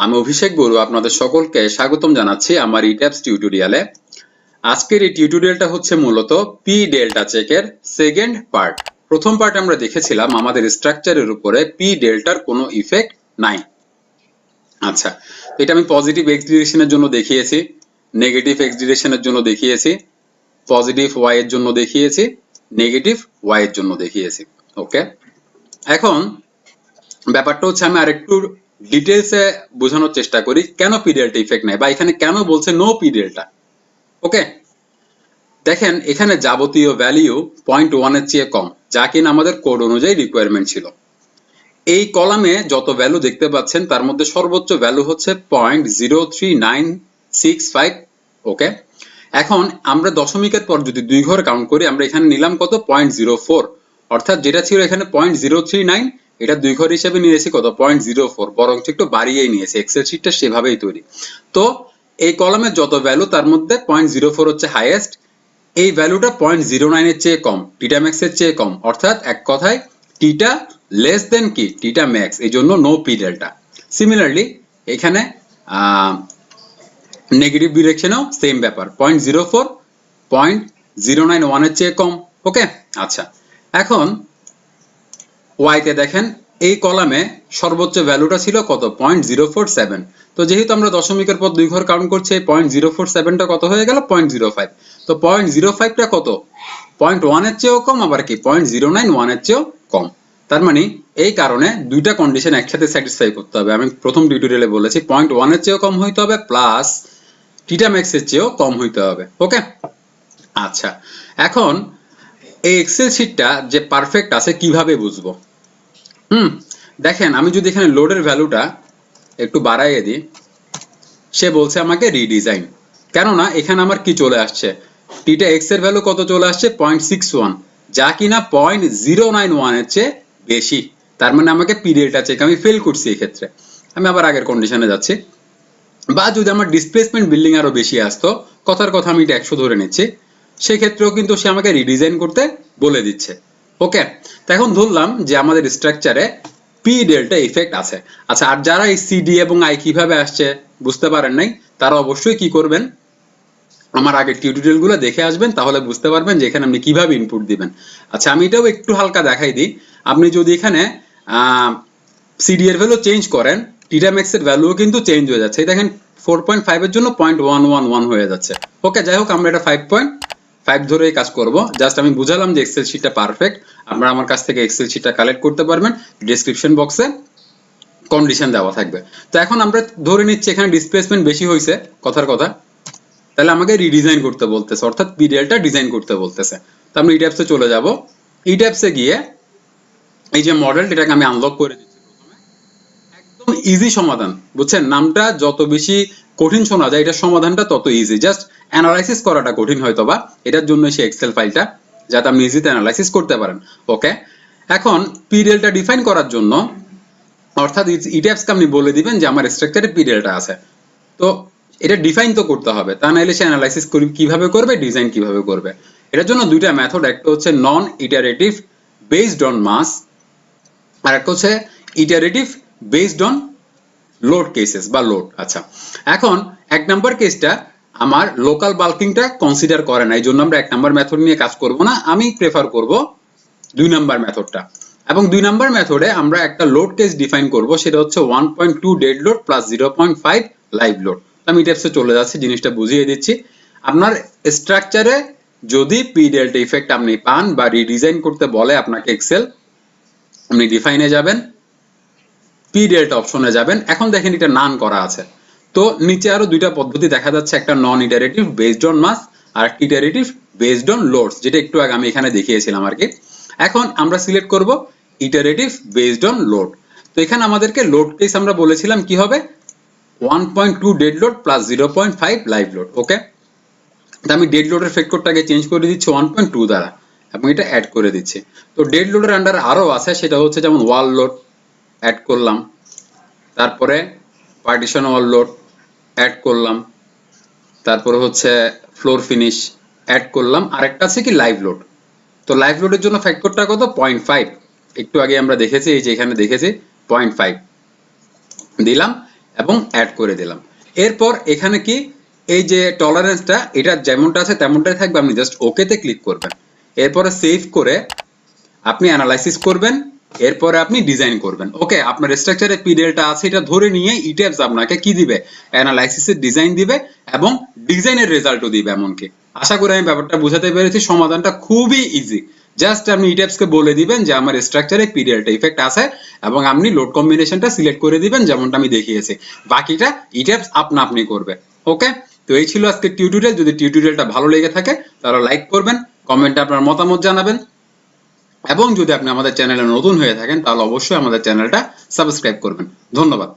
আমি অভিষেক বড়ুয়া আপনাদের সকলকে স্বাগতম জানাচ্ছি আমার ইট্যাপস টিউটোরিয়ালে। আজকের এই টিউটোরিয়ালটা হচ্ছে মূলত পি ডেল্টা চেকের সেকেন্ড পার্ট। প্রথম পার্ট আমরা দেখেছিলাম আমাদের স্ট্রাকচারের উপরে পি ডেল্টার কোনো ইফেক্ট নাই। আচ্ছা, এটা আমি পজিটিভ এক্স ডিরেকশনের জন্য দেখিয়েছি, নেগেটিভ এক্স ডিরেকশনের জন্য দেখিয়েছি, পজিটিভ ওয়াই এর জন্য দেখিয়েছি, নেগেটিভ ওয়াই এর জন্য দেখিয়েছি। ওকে, এখন ব্যাপারটা হচ্ছে আমি আরেকটু ডিটেলসে বোঝানোর চেষ্টা করি কেন পি ডেল্টা ইফেক্ট নেই বা এখানে কেন বলছে নো পি ডেল্টা। ওকে, দেখেন এখানে যাবতীয় ভ্যালিউ 0.1 এর চেয়ে কম, যা কিনা আমাদের কোড অনুযায়ী রিকোয়ারমেন্ট ছিল। এই কলামে যত ভ্যালু দেখতে পাচ্ছেন তার মধ্যে সর্বোচ্চ ভ্যালু হচ্ছে 0.03965। ওকে, এখন আমরা দশমিকের পর যদি দুই ঘর কাউন্ট করি, আমরা এখানে নিলাম কত 0.04, অর্থাৎ যেটা ছিল এখানে 0.039, এটা দুই ঘর হিসেবে নিয়েছি কত 0.04, বরং একটু বাড়িয়েই নিয়েছি, এক্সেল শিটটা সেভাবেই তৈরি। তো এই কলামের যত ভ্যালু তার মধ্যে 0.04 হচ্ছে হাইয়েস্ট, এই ভ্যালুটা 0.09 এর চেয়ে কম, টিটা ম্যাক্স এর চেয়ে কম, অর্থাৎ এক কথায় টিটা লেস দেন কি টিটা ম্যাক্স, এই জন্য নো পি ডেল্টা। সিমিলারলি এখানে নেগেটিভ ডিরেকশনেও সেম ব্যাপার, 0.04 0.091 এর চেয়ে কম। ওকে, আচ্ছা, এখন ওয়াইতে দেখেন এই কলামে সর্বোচ্চ ভ্যালুটা ছিল কত 0.047। তো যেহেতু আমরা দশমিকের পর দুই ঘর কাউন্ট করছি, 0.047টা কত হয়ে গেল 0.05। তো 0.05টা কত 0.1 এর চেয়েও কম, আবার কি 0.091 এর চেয়েও কম। তার মানে এই কারণে দুইটা কন্ডিশন একসাথে স্যাটিসফাই করতে হবে। আমি প্রথম টিউটোরিয়ালে বলেছি 0.1 এর চেয়েও কম হইতে হবে, প্লাস টিটা ম্যাক্স এর চেয়েও কম হইতে হবে। ওকে, আচ্ছা, এখন এই এক্সেল শিটটা যে পারফেক্ট আছে কিভাবে বুঝবো? দেখেন আমি যদি এখানে লোডের ভ্যালুটা একটু বাড়াইয়ে দিই, সে বলছে আমাকে রিডিজাইন, কেননা এখানে আমার কি চলে আসছে, টিটা এক্স এর ভ্যালু কত চলে আসছে 0.61, যা কিনা 0.091 এর চেয়ে বেশি। তার মানে আমাকে পিরিয়ডটা চেক আমি ফেল করছি। এই ক্ষেত্রে আমি আবার আগের কন্ডিশনে যাচ্ছি, বা যদি আমার ডিসপ্লেসমেন্ট বিল্ডিং আরো বেশি আসতো, কথার কথা আমি এটা 100 ধরে নিচ্ছি, সেক্ষেত্রেও কিন্তু সে আমাকে রিডিজাইন করতে বলে দিচ্ছে। ওকে, তো এখন ধরলাম যে আমাদের স্ট্রাকচারে পি ডেল্টা ইফেক্ট আছে। আচ্ছা, আর যারা এই সিডি এবং আই কিভাবে আসছে বুঝতে পারেন নাই, তারা অবশ্যই কি করবেন, আমার আগের টিউটোরিয়াল গুলো দেখে আসবেন, তাহলে বুঝতে পারবেন যে এখানে আপনি কিভাবে ইনপুট দিবেন। আচ্ছা, আমি এটাও একটু হালকা দেখাই দিই। আপনি যদি এখানে সিডি এর ভ্যালু চেঞ্জ করেন, টিটা ম্যাক্স এর ভ্যালুও কিন্তু চেঞ্জ হয়ে যাচ্ছে। দেখেন 4.5 এর জন্য 0.111 হয়ে যাচ্ছে। ওকে, যাই হোক আমরা এটা 5.5 ধরেই কাজ করব। জাস্ট আমি বুঝালাম যে এক্সেল শিটটা পারফেক্ট। আপনারা আমার কাছ থেকে এক্সেল শিটটা কালেক্ট করতে পারবেন, ডেসক্রিপশন বক্সে কন্ডিশন দেওয়া থাকবে। তো এখন আমরা ধরে নিচ্ছি এখানে ডিসপ্লেসমেন্ট বেশি হয়েছে, কথার কথা, তাহলে আমাকে রিডিজাইন করতে বলতেছে, অর্থাৎ পিডিএলটা ডিজাইন করতে বলতেছে। তো আমরা ইট্যাপসে চলে যাব, ইট্যাপসে গিয়ে এই যে মডেল, এটাকে আমি আনলক করে দিচ্ছি। একদম ইজি সমাধান, বুঝছেন, নামটা যত বেশি কঠিন শোনা যায়, এটার সমাধানটা তত ইজি, জাস্ট অ্যানালাইসিস করাটা কঠিন হয়তো বা, এটার জন্য সেই এক্সেল ফাইলটা, যাতে আপনি ইজিতে অ্যানালাইসিস করতে পারেন। ওকে, এখন পিডিএলটা ডিফাইন করার জন্য, অর্থাৎ ইট্যাপসকে আপনি বলে দিবেন যে আমার স্ট্রাকচারে পিডিএলটা আছে, তো এটা ডিফাইন তো করতে হবে, তা নাহলে সে অ্যানালাইসিস কিভাবে করবে, ডিজাইন কিভাবে করবে। এটার জন্য দুইটা মেথড, একটা হচ্ছে নন ইটারেটিভ বেসড অন মাস, আর একটা হচ্ছে iterative based on load cases বা লোড। আচ্ছা, এখন এক নাম্বার কেসটা আমার লোকাল বাল্কিংটা কনসিডার করে না, এই জন্য আমরা এক নাম্বার মেথড নিয়ে কাজ করব না, আমি প্রেফার করব দুই নাম্বার মেথডটা। এবং দুই নাম্বার মেথডে আমরা একটা লোড কেস ডিফাইন করব, সেটা হচ্ছে 1.2 dead load plus 0.5 live load. আমি টেপসে চলে যাচ্ছি, জিনিসটা বুঝিয়ে দিচ্ছি। আপনার স্ট্রাকচারে যদি পি ডেল্টা ইফেক্ট আপনি পান বা রিডিজাইন করতে বলে আপনাকে এক্সেল, আপনি ডিফাইনে যাবেন, পি ডেল্টা অপশনে যাবেন। এখন দেখেন এটা নান করা আছে, তো নিচে আরো দুইটা পদ্ধতি দেখা যাচ্ছে, একটা নন ইটারেটিভ বেসড অন মাস আর একটা ইটারেটিভ বেসড অন লোডস, যেটা একটু আগে আমি এখানে দেখিয়েছিলাম আর কি। এখন আমরা সিলেক্ট করব ইটারেটিভ বেসড অন লোড। তো এখানে আমাদেরকে লোড কেস আমরা বলেছিলাম কি হবে 1.2 dead load plus 0.5 live load. Okay, তো আমি ডেড লোডের ফ্যাক্টরটাকে চেঞ্জ করে দিচ্ছি 1.2 দ্বারা এবং এটা অ্যাড করে দিচ্ছি। তো ডেড লোডের আন্ডার আরো আছে, সেটা হচ্ছে যেমন ওয়াল লোড অ্যাড করলাম, তারপরে পার্টিশন ওয়াল লোড অ্যাড করলাম, তারপরে হচ্ছে ফ্লোর ফিনিশ অ্যাড করলাম, আরেকটা আছে কি লাইভ লোড। তো লাইভ লোডের জন্য ফ্যাক্টরটা কত 0.5, একটু আগে আমরা দেখেছি, এই যে এখানে দেখেছি 0.5 দিলাম এবং অ্যাড করে দিলাম। এরপর এখানে কি এই যে টলারেন্সটা এটা যেমনটা আছে তেমনটাই থাকবে, আপনি জাস্ট ওকেতে ক্লিক করবেন। এরপরে সেভ করে আপনি অ্যানালাইসিস করবেন, এরপরে আপনি ডিজাইন করবেন। ওকে, আপনার স্ট্রাকচারে পিডিএলটা আছে এটা ধরে নিয়ে ইটেপস আপনাকে কি দিবে, অ্যানালাইসিসের ডিজাইন দিবে এবং ডিজাইনের রেজাল্টও দিবে। এমনকি আশা করি আমি ব্যাপারটা বুঝাতে পেরেছি। সমাধানটা খুবই ইজি, জাস্ট আপনি ইটেপসকে বলে দিবেন যে আমার স্ট্রাকচারে পিডিএলটা ইফেক্ট আছে এবং আপনি লোড কম্বিনেশনটা সিলেক্ট করে দিবেন যেমনটা আমি দেখিয়েছি। বাকিটা ইটেপস আপনা আপনি করবে। ওকে, তো এই ছিল আজকের টিউটোরিয়াল। যদি টিউটোরিয়ালটা ভালো লেগে থাকে তাহলে লাইক করবেন, কমেন্টে আপনার মতামত জানাবেন এবং যদি আপনি আমাদের চ্যানেলে নতুন হয়ে থাকেন তাহলে অবশ্যই আমাদের চ্যানেলটা সাবস্ক্রাইব করবেন। ধন্যবাদ।